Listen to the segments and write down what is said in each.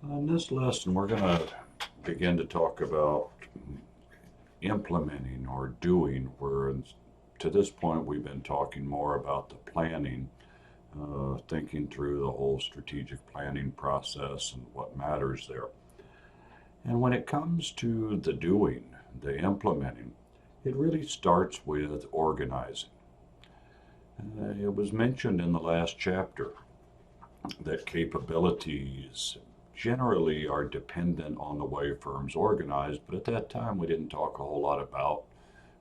In this lesson, we're going to begin to talk about implementing or doing, where to this point we've been talking more about the planning, thinking through the whole strategic planning process and what matters there. And when it comes to the doing, the implementing, it really starts with organizing. It was mentioned in the last chapter that capabilities generally are dependent on the way firms organize, but at that time we didn't talk a whole lot about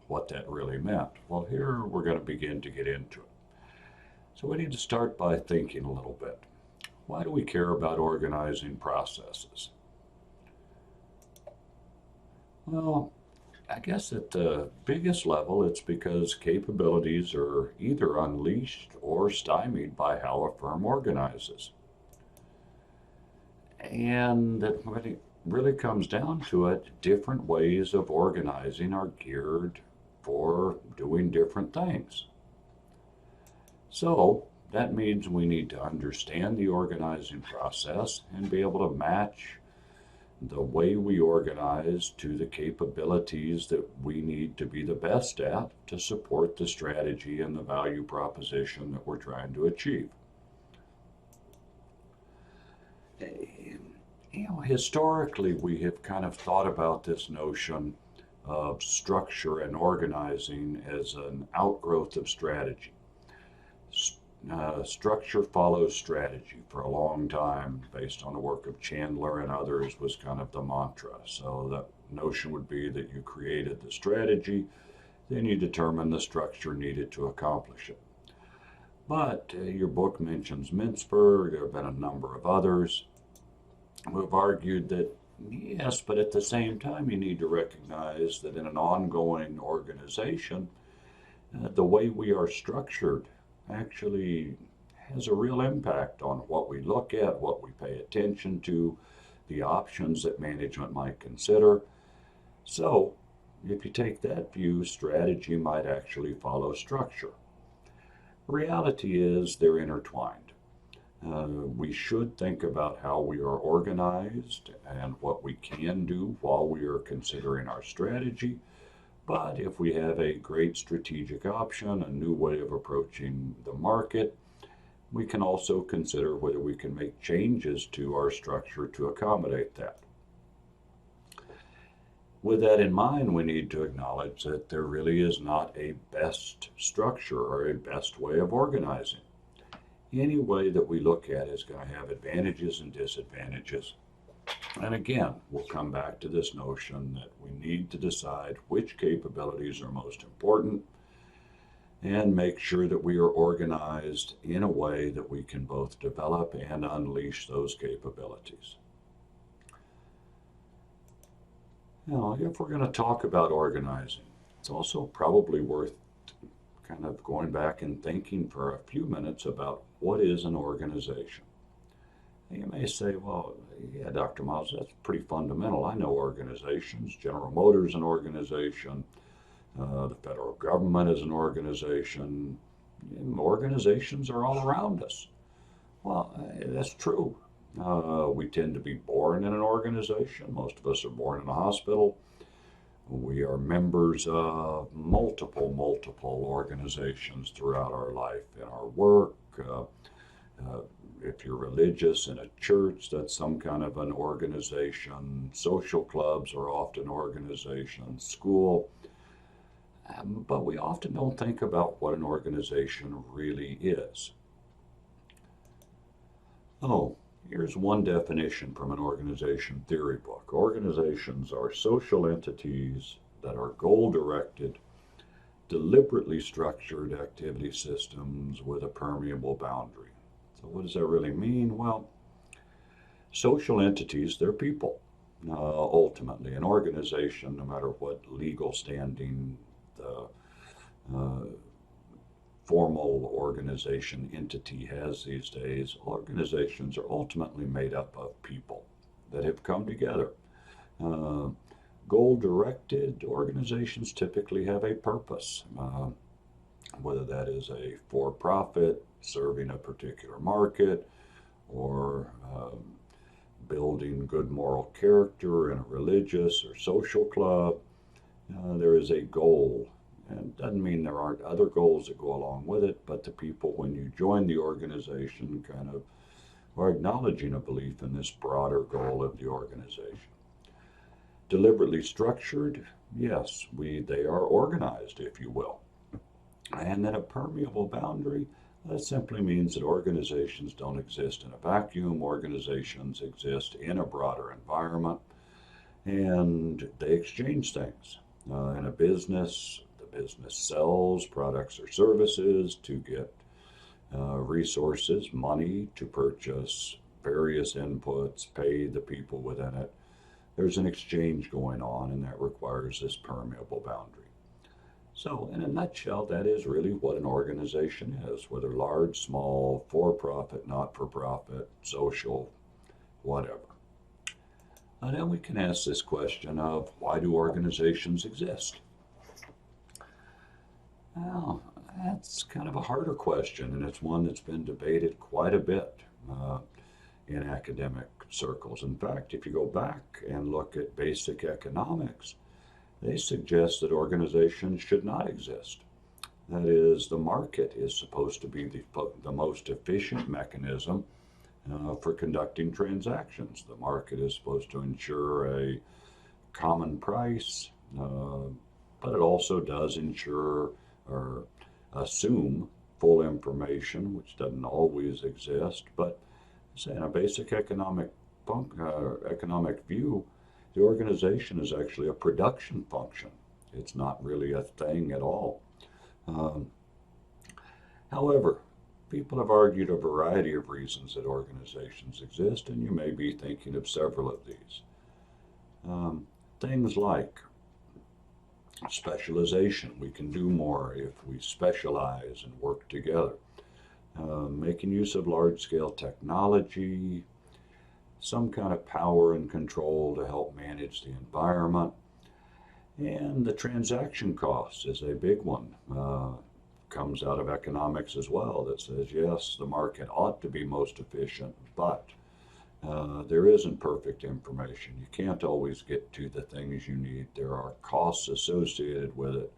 what that really meant. Well, here we're going to begin to get into it. So we need to start by thinking a little bit. Why do we care about organizing processes? Well, I guess at the biggest level, it's because capabilities are either unleashed or stymied by how a firm organizes. And that when it really comes down to it, different ways of organizing are geared for doing different things. So that means we need to understand the organizing process and be able to match the way we organize to the capabilities that we need to be the best at to support the strategy and the value proposition that we're trying to achieve. Historically, we have kind of thought about this notion of structure and organizing as an outgrowth of strategy. Structure follows strategy for a long time, based on the work of Chandler and others, was kind of the mantra. So the notion would be that you created the strategy, then you determined the structure needed to accomplish it. But your book mentions Mintzberg, there have been a number of others who have argued that yes, but at the same time, you need to recognize that in an ongoing organization, the way we are structured actually has a real impact on what we look at, what we pay attention to, the options that management might consider. So, if you take that view, strategy might actually follow structure. Reality is they're intertwined. We should think about how we are organized and what we can do while we are considering our strategy. But if we have a great strategic option, a new way of approaching the market, we can also consider whether we can make changes to our structure to accommodate that. With that in mind, we need to acknowledge that there really is not a best structure or a best way of organizing. Any way that we look at is going to have advantages and disadvantages. And again, we'll come back to this notion that we need to decide which capabilities are most important and make sure that we are organized in a way that we can both develop and unleash those capabilities. Now, if we're going to talk about organizing, it's also probably worth kind of going back and thinking for a few minutes about what is an organization. You may say, well, yeah, Dr. Miles, that's pretty fundamental. I know organizations. General Motors is an organization. The federal government is an organization. Organizations are all around us. Well, that's true. We tend to be born in an organization. Most of us are born in a hospital. We are members of multiple organizations throughout our life, in our work. If you're religious in a church, that's some kind of an organization. Social clubs are often organizations. School. But we often don't think about what an organization really is. Oh, here's one definition from an organization theory book. Organizations are social entities that are goal-directed, deliberately structured activity systems with a permeable boundary. So what does that really mean? Well, social entities, they're people. Ultimately, an organization, no matter what legal standing the formal organization entity has these days, organizations are ultimately made up of people that have come together. Goal-directed organizations typically have a purpose, whether that is a for-profit serving a particular market or building good moral character in a religious or social club, there is a goal. And it doesn't mean there aren't other goals that go along with it, but the people, when you join the organization, kind of are acknowledging a belief in this broader goal of the organization. Deliberately structured, yes, they are organized, if you will. And then a permeable boundary, that simply means that organizations don't exist in a vacuum. Organizations exist in a broader environment, and they exchange things. In a business, the business sells products or services to get resources, money to purchase various inputs, pay the people within it. There's an exchange going on, and that requires this permeable boundary. So, in a nutshell, that is really what an organization is, whether large, small, for profit, not for profit, social, whatever. And then we can ask this question of why do organizations exist? Well, that's kind of a harder question, and it's one that's been debated quite a bit in academic circles. In fact, if you go back and look at basic economics, they suggest that organizations should not exist. That is, the market is supposed to be the most efficient mechanism for conducting transactions. The market is supposed to ensure a common price, but it also does ensure or assume full information, which doesn't always exist. But say in a basic economic view, the organization is actually a production function. It's not really a thing at all. However, people have argued a variety of reasons that organizations exist, and you may be thinking of several of these. Things like specialization. We can do more if we specialize and work together. Making use of large-scale technology, some kind of power and control to help manage the environment. And the transaction cost is a big one. Comes out of economics as well, that says, yes, the market ought to be most efficient, but there isn't perfect information. You can't always get to the things you need. There are costs associated with it,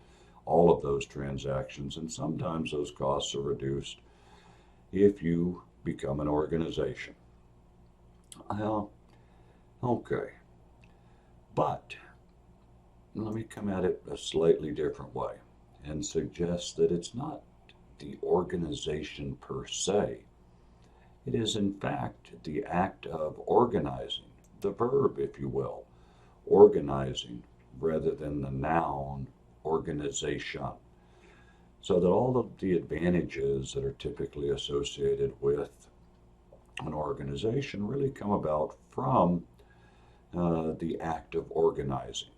all of those transactions, and sometimes those costs are reduced if you become an organization. Well, okay. But let me come at it a slightly different way and suggest that it's not the organization per se. It is, in fact, the act of organizing, the verb, if you will, organizing, rather than the noun organization. So that all of the advantages that are typically associated with an organization really come about from the act of organizing.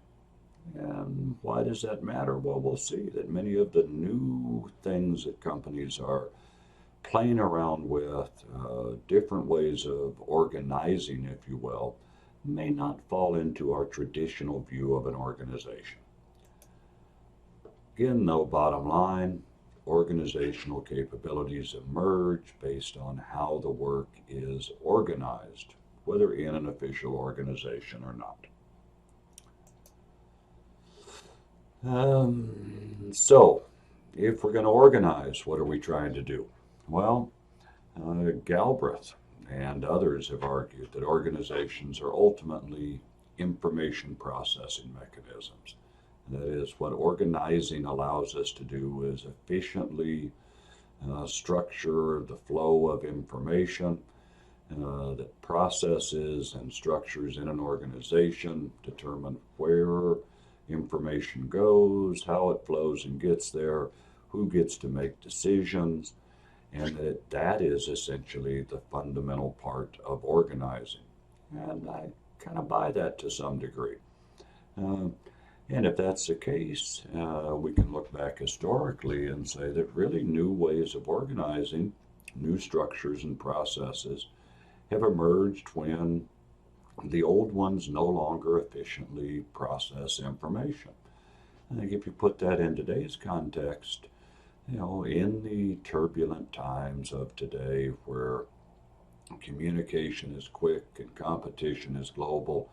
And why does that matter? Well, we'll see that many of the new things that companies are playing around with, different ways of organizing, if you will, may not fall into our traditional view of an organization. Again, though, bottom line, organizational capabilities emerge based on how the work is organized, whether in an official organization or not. So, if we're going to organize, what are we trying to do? Well, Galbraith and others have argued that organizations are ultimately information processing mechanisms. That is, what organizing allows us to do is efficiently structure the flow of information that processes and structures in an organization, determine where information goes, how it flows and gets there, who gets to make decisions, and that is essentially the fundamental part of organizing. And I kind of buy that to some degree. And if that's the case, we can look back historically and say that really new ways of organizing, new structures and processes have emerged when the old ones no longer efficiently process information. I think if you put that in today's context, in the turbulent times of today where Communication is quick and competition is global.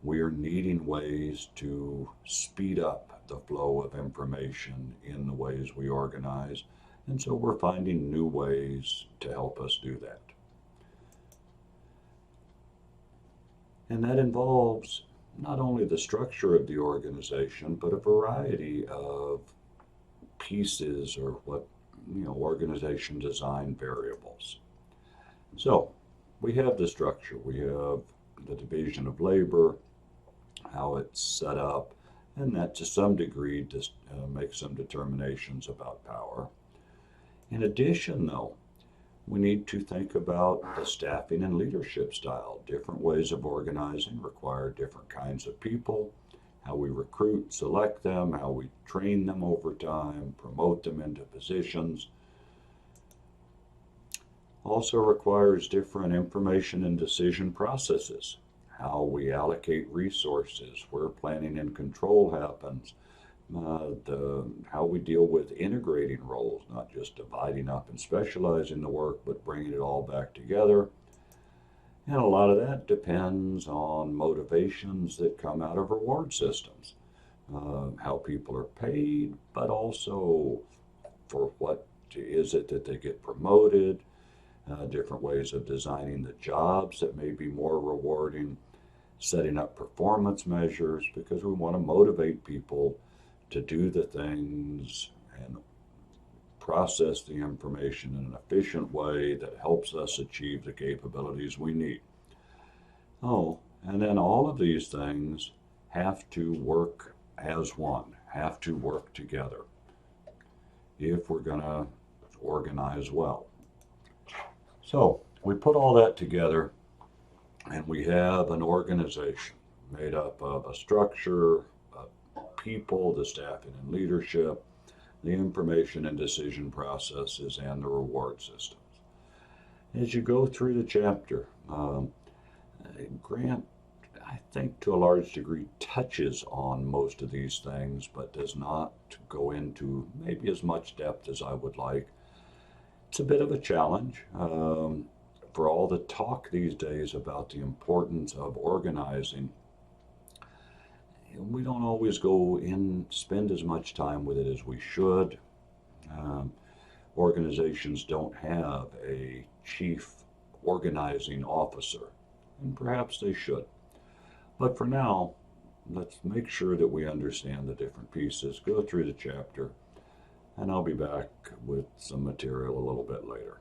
We are needing ways to speed up the flow of information in the ways we organize. And so we're finding new ways to help us do that. And that involves not only the structure of the organization, but a variety of pieces or what, organization design variables. So we have the structure, we have the division of labor, how it's set up, and that to some degree just makes some determinations about power. In addition, though, we need to think about the staffing and leadership style. Different ways of organizing require different kinds of people, how we recruit, select them, how we train them over time, promote them into positions. Also requires different information and decision processes, how we allocate resources, where planning and control happens, how we deal with integrating roles, not just dividing up and specializing the work, but bringing it all back together. And a lot of that depends on motivations that come out of reward systems, how people are paid, but also for what is it that they get promoted, different ways of designing the jobs that may be more rewarding, setting up performance measures, because we want to motivate people to do the things and process the information in an efficient way that helps us achieve the capabilities we need. Oh, and then all of these things have to work as one, have to work together if we're going to organize well. So we put all that together and we have an organization made up of a structure, people, the staffing and leadership, the information and decision processes, and the reward systems. As you go through the chapter, Grant, I think to a large degree, touches on most of these things, but does not go into maybe as much depth as I would like. It's a bit of a challenge. For all the talk these days about the importance of organizing, we don't always spend as much time with it as we should. Organizations don't have a chief organizing officer, and perhaps they should. But for now, let's make sure that we understand the different pieces, go through the chapter, and I'll be back with some material a little bit later.